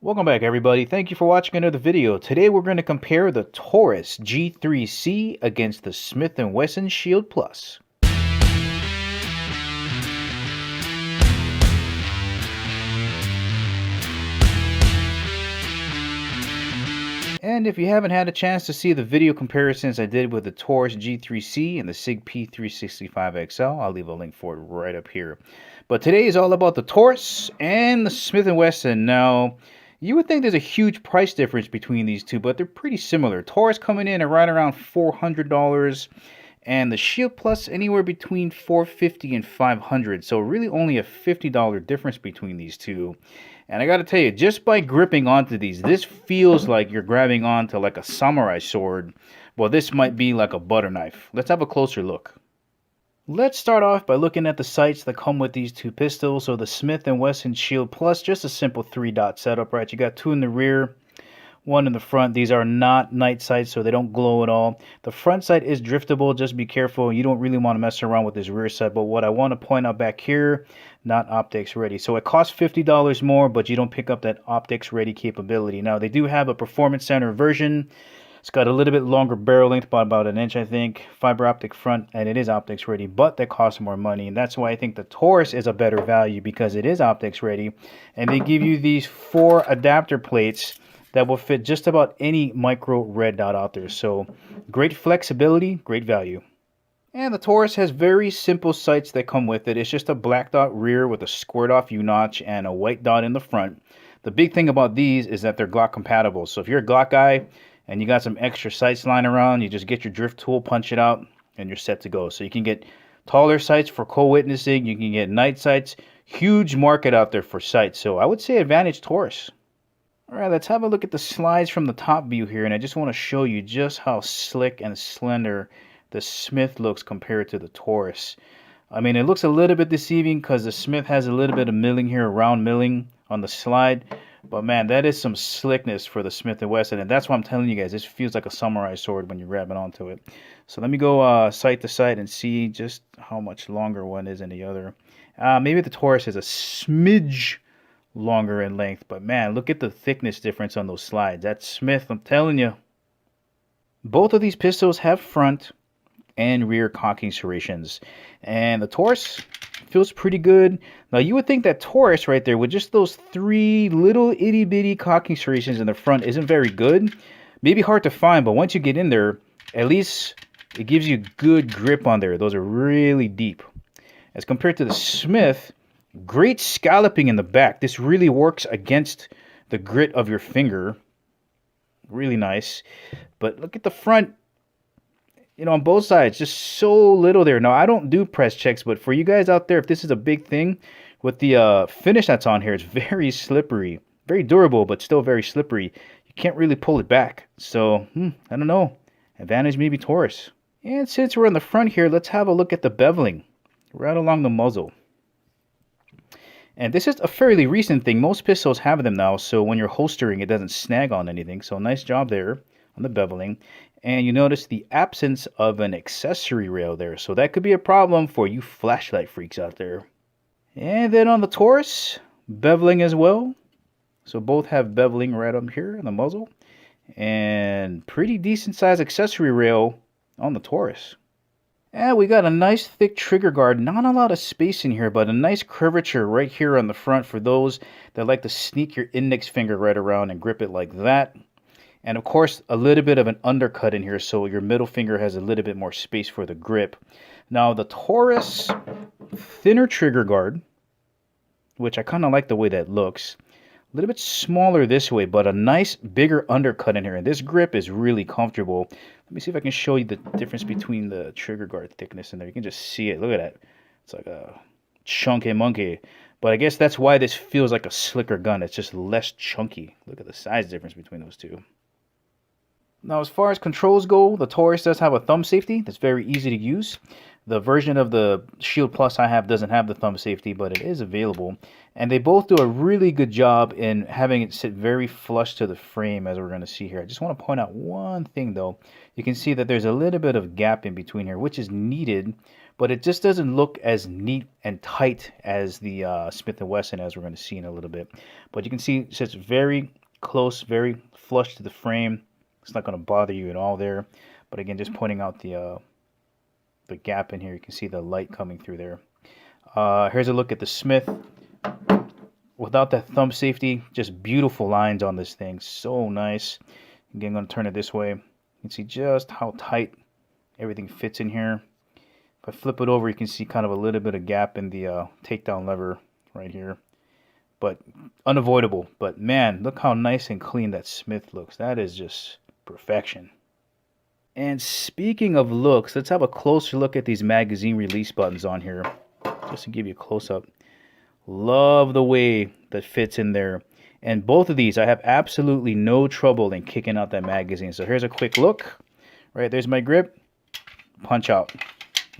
Welcome back, everybody. Thank you for watching another video. Today we're going to compare the Taurus G3C against the Smith & Wesson Shield Plus. And if you haven't had a chance to see the video comparisons I did with the Taurus G3C and the SIG P365XL, I'll leave a link for it right up here. But today is all about the Taurus and the Smith & Wesson. Now, you would think there's a huge price difference between these two, but they're pretty similar. Taurus coming in at right around $400, and the Shield Plus anywhere between $450 and $500. So really only a $50 difference between these two. And I gotta tell you, just by gripping onto these, this feels like you're grabbing onto like a samurai sword. Well, this might be like a butter knife. Let's have a closer look. Let's start off by looking at the sights that come with these two pistols. So the Smith & Wesson Shield Plus, just a simple 3-dot setup, right? You got two in the rear, one in the front. These are not night sights, so they don't glow at all. The front sight is driftable. Just be careful. You don't really want to mess around with this rear sight. But what I want to point out back here, not optics ready. So it costs $50 more, but you don't pick up that optics ready capability. Now, they do have a performance center version. It's got a little bit longer barrel length, by about an inch, I think. Fiber optic front, and it is optics ready, but that costs more money. And that's why I think the Taurus is a better value, because it is optics ready. And they give you these 4 adapter plates that will fit just about any micro red dot out there. So great flexibility, great value. And the Taurus has very simple sights that come with it. It's just a black dot rear with a squared off U-notch and a white dot in the front. The big thing about these is that they're Glock compatible. So if you're a Glock guy and you got some extra sights lying around, you just get your drift tool, punch it out, and you're set to go. So you can get taller sights for co-witnessing. You can get night sights. Huge market out there for sights. So I would say advantage Taurus. All right, let's have a look at the slides from the top view here. And I just want to show you just how slick and slender the Smith looks compared to the Taurus. I mean, it looks a little bit deceiving because the Smith has a little bit of milling here, round milling on the slide. But man, that is some slickness for the Smith & Wesson, and that's why I'm telling you guys, this feels like a samurai sword when you're grabbing onto it. So let me go sight to sight and see just how much longer one is than the other. Maybe the Taurus is a smidge longer in length, but man, look at the thickness difference on those slides. That Smith, I'm telling you. Both of these pistols have front and rear cocking serrations, and the Taurus feels pretty good. Now you would think that Taurus right there with just those 3 little itty bitty cocking serrations in the front isn't very good. Maybe hard to find, but once you get in there, at least it gives you good grip on there. Those are really deep. As compared to the Smith, great scalloping in the back. This really works against the grit of your finger. Really nice. But look at the front. You know, on both sides, just so little there. Now, I don't do press checks, but for you guys out there, if this is a big thing, with the finish that's on here, it's very slippery. Very durable, but still very slippery. You can't really pull it back. So, I don't know. Advantage maybe Taurus. And since we're on the front here, let's have a look at the beveling right along the muzzle. And this is a fairly recent thing. Most pistols have them now, so when you're holstering, it doesn't snag on anything. So nice job there on the beveling. And you notice the absence of an accessory rail there. So that could be a problem for you flashlight freaks out there. And then on the Taurus, beveling as well. So both have beveling right up here in the muzzle. And pretty decent size accessory rail on the Taurus. And we got a nice thick trigger guard. Not a lot of space in here, but a nice curvature right here on the front for those that like to sneak your index finger right around and grip it like that. And of course, a little bit of an undercut in here, so your middle finger has a little bit more space for the grip. Now, the Taurus, thinner trigger guard, which I kind of like the way that looks. A little bit smaller this way, but a nice, bigger undercut in here. And this grip is really comfortable. Let me see if I can show you the difference between the trigger guard thickness in there. You can just see it. Look at that. It's like a chunky monkey. But I guess that's why this feels like a slicker gun. It's just less chunky. Look at the size difference between those two. Now, as far as controls go, the Taurus does have a thumb safety that's very easy to use. The version of the Shield Plus I have doesn't have the thumb safety, but it is available. And they both do a really good job in having it sit very flush to the frame, as we're going to see here. I just want to point out one thing, though. You can see that there's a little bit of gap in between here, which is needed but it just doesn't look as neat and tight as the Smith & Wesson, as we're going to see in a little bit. But you can see it sits very close, very flush to the frame. It's not going to bother you at all there. But again, just pointing out the gap in here. You can see the light coming through there. Here's a look at the Smith. Without that thumb safety, just beautiful lines on this thing. So nice. Again, I'm going to turn it this way. You can see just how tight everything fits in here. If I flip it over, you can see kind of a little bit of gap in the takedown lever right here. But unavoidable. But man, look how nice and clean that Smith looks. That is just perfection. And speaking of looks, let's have a closer look at these magazine release buttons on here. Just to give you a close-up. Love the way that fits in there. And both of these, I have absolutely no trouble in kicking out that magazine. So here's a quick look. Right, there's my grip. Punch out.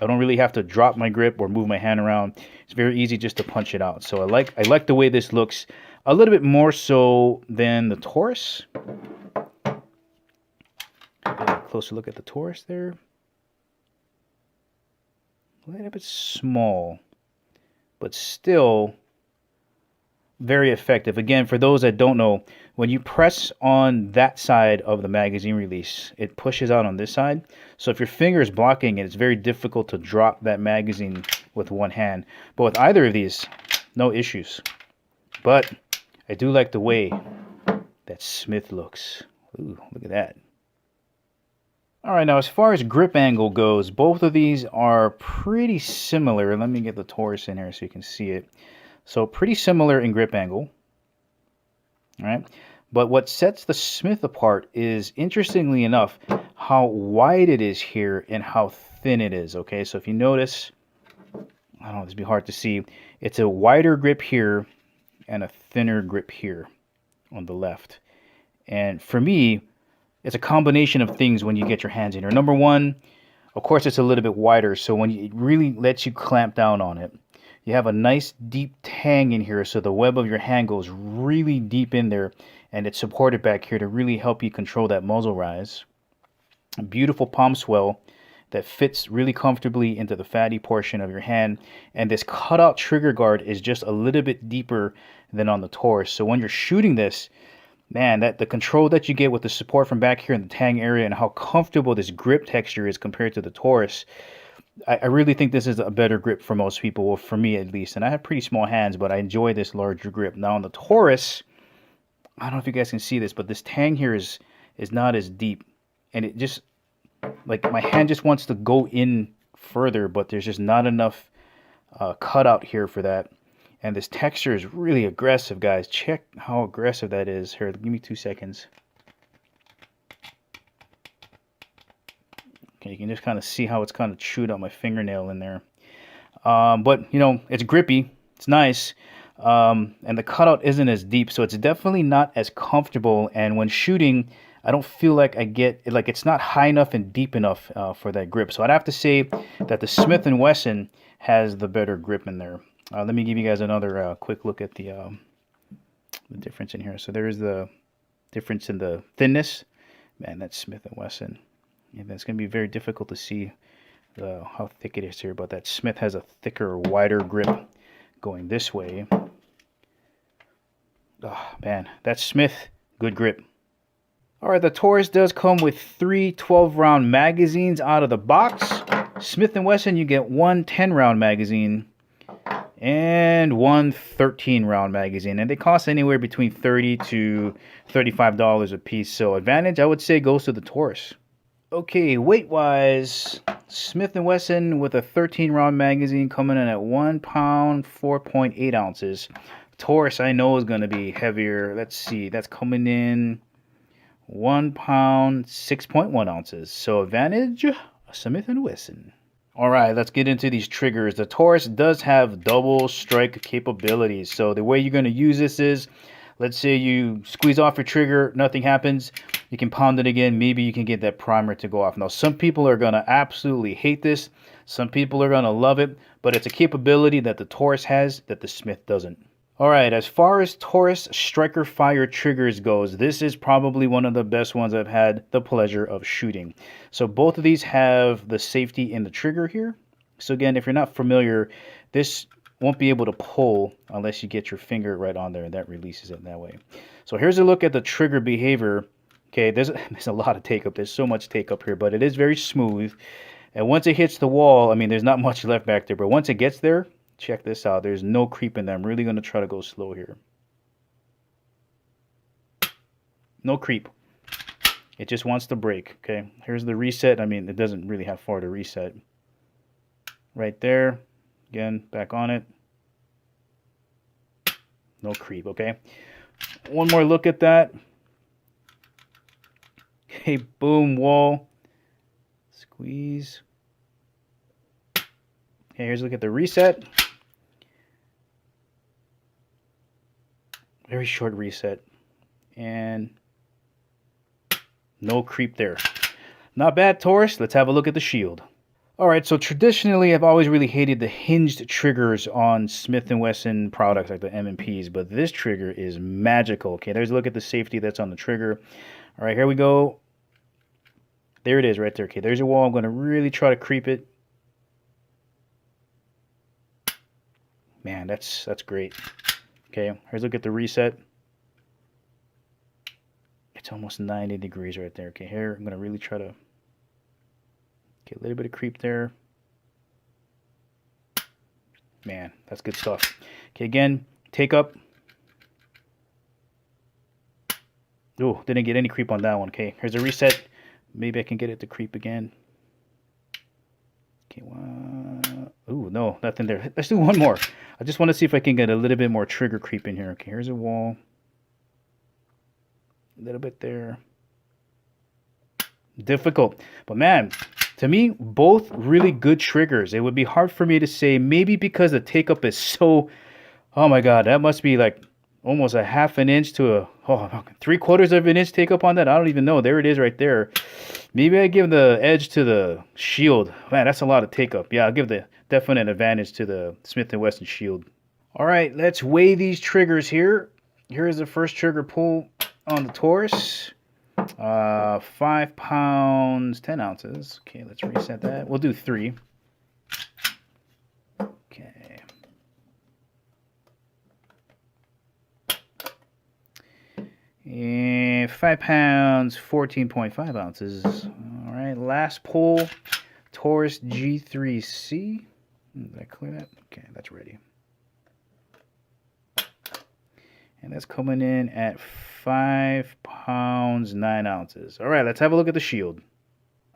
I don't really have to drop my grip or move my hand around. It's very easy just to punch it out. So I like the way this looks a little bit more so than the Taurus. A closer look at the Taurus there. A little bit small, but still very effective. Again, for those that don't know, when you press on that side of the magazine release, it pushes out on this side. So if your finger is blocking it, it's very difficult to drop that magazine with one hand. But with either of these, no issues. But I do like the way that Smith looks. Ooh, look at that. All right, now as far as grip angle goes, both of these are pretty similar. Let me get the Taurus in here so you can see it. So pretty similar in grip angle. All right, but what sets the Smith apart is, interestingly enough, how wide it is here and how thin it is. Okay, so if you notice, I don't know, this would be hard to see. It's a wider grip here and a thinner grip here on the left. And for me, it's a combination of things when you get your hands in here. Number one, of course, it's a little bit wider, so when it really lets you clamp down on it. You have a nice deep tang in here, so the web of your hand goes really deep in there, and it's supported back here to really help you control that muzzle rise. A beautiful palm swell that fits really comfortably into the fatty portion of your hand, and this cutout trigger guard is just a little bit deeper than on the Taurus. So when you're shooting this, man, the control that you get with the support from back here in the tang area and how comfortable this grip texture is compared to the Taurus, I really think this is a better grip for most people, well, for me at least. And I have pretty small hands, but I enjoy this larger grip. Now on the Taurus, I don't know if you guys can see this, but this tang here is not as deep. And it just, like, my hand just wants to go in further, but there's just not enough cutout here for that. And this texture is really aggressive, guys. Check how aggressive that is. Here, give me 2 seconds. Okay, you can just kind of see how it's kind of chewed out my fingernail in there. But, you know, it's grippy. It's nice. And the cutout isn't as deep, so it's definitely not as comfortable. And when shooting, I don't feel like I get, like, it's not high enough and deep enough for that grip. So I'd have to say that the Smith & Wesson has the better grip in there. Let me give you guys another quick look at the difference in here. So there's the difference in the thinness. Man, that's Smith & Wesson. And it's going to be very difficult to see how thick it is here, but that Smith has a thicker, wider grip going this way. Oh, man, that Smith, good grip. All right, the Taurus does come with 3 12-round magazines out of the box. Smith & Wesson, you get one 10-round magazine and one 13-round magazine, and they cost anywhere between $30 to $35 a piece. So advantage, I would say, goes to the Taurus. Okay, weight-wise, Smith & Wesson with a 13-round magazine coming in at 1 pound, 4.8 ounces. Taurus, I know, is going to be heavier. Let's see, that's coming in 1 pound, 6.1 ounces. So advantage, Smith & Wesson. All right, let's get into these triggers. The Taurus does have double strike capabilities. So the way you're going to use this is, let's say you squeeze off your trigger, nothing happens. You can pound it again. Maybe you can get that primer to go off. Now, some people are going to absolutely hate this. Some people are going to love it. But it's a capability that the Taurus has that the Smith doesn't. All right, as far as Taurus striker fire triggers goes, this is probably one of the best ones I've had the pleasure of shooting. So both of these have the safety in the trigger here. So again, if you're not familiar, this won't be able to pull unless you get your finger right on there, and that releases it that way. So here's a look at the trigger behavior. Okay, there's a lot of take up. There's so much take up here, but it is very smooth. And once it hits the wall, I mean, there's not much left back there, but once it gets there, check this out. There's no creep in there. I'm really going to try to go slow here. No creep. It just wants to break. Okay, here's the reset. I mean, it doesn't really have far to reset. Right there. Again, back on it. No creep, okay? One more look at that. Okay, boom, wall. Squeeze. Okay, here's a look at the reset. Very short reset. And no creep there. Not bad, Taurus. Let's have a look at the shield. Alright, so traditionally I've always really hated the hinged triggers on Smith & Wesson products like the M&Ps, but this trigger is magical. Okay, there's a look at the safety that's on the trigger. Alright, here we go. There it is right there. Okay, there's your wall. I'm going to really try to creep it. Man, that's great. Okay, here's a look at the reset. It's almost 90 degrees right there. Okay, here I'm going to really try to... Okay, a little bit of creep there. Man, that's good stuff. Okay, again, take up. Oh, didn't get any creep on that one. Okay, here's a reset. Maybe I can get it to creep again. Okay, ooh, no, nothing there. Let's do one more. I just want to see if I can get a little bit more trigger creep in here. Okay, here's a wall. A little bit there. Difficult. But man, to me, both really good triggers. It would be hard for me to say, maybe because the take up is so, oh my god, that must be like almost a half an inch to a 3/4 of an inch take up on that. I don't even know. There it is right there. Maybe I give the edge to the shield. Man, that's a lot of take up. Yeah, I'll give the definite advantage to the Smith & Wesson shield. All right, let's weigh these triggers here. Here's the first trigger pull on the Taurus. 5 pounds, 10 ounces. Okay, let's reset that. We'll do 3. Okay. And 5 pounds, 14.5 ounces. All right, last pull, Taurus G3C. Did I clear that? Okay, that's ready. And that's coming in at 5 pounds, 9 ounces. All right, let's have a look at the shield.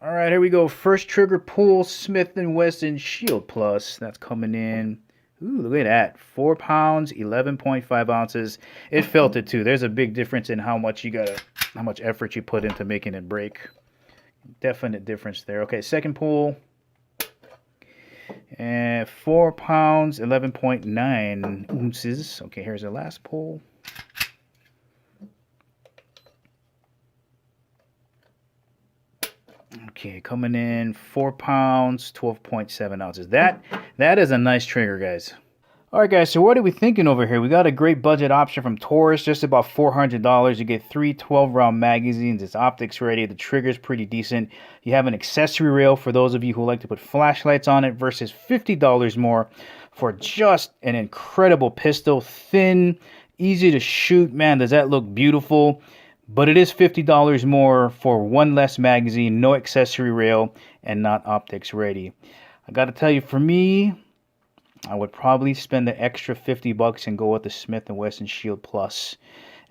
All right, here we go. First trigger pull, Smith & Wesson Shield Plus. That's coming in. Ooh, look at that. 4 pounds, 11.5 ounces. It felt it too. There's a big difference in how much effort you put into making it break. Definite difference there. Okay, second pull. And 4 pounds, 11.9 ounces. Okay, here's the last pull. Okay, coming in 4 pounds, 12.7 ounces. That is a nice trigger, guys. All right, guys, so what are we thinking over here? We got a great budget option from Taurus, just about $400. You get 3 12-round magazines. It's optics ready. The trigger's pretty decent. You have an accessory rail for those of you who like to put flashlights on it versus $50 more for just an incredible pistol. Thin, easy to shoot. Man, does that look beautiful. But it is $50 more for one less magazine, no accessory rail, and not optics ready. I got to tell you, for me, I would probably spend the extra $50 and go with the Smith & Wesson Shield Plus.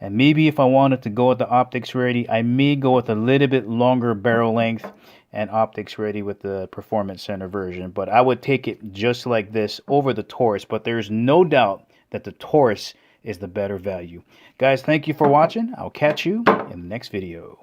And maybe if I wanted to go with the optics ready, I may go with a little bit longer barrel length and optics ready with the Performance Center version. But I would take it just like this over the Taurus. But there's no doubt that the Taurus is the better value. Guys, thank you for watching. I'll catch you in the next video.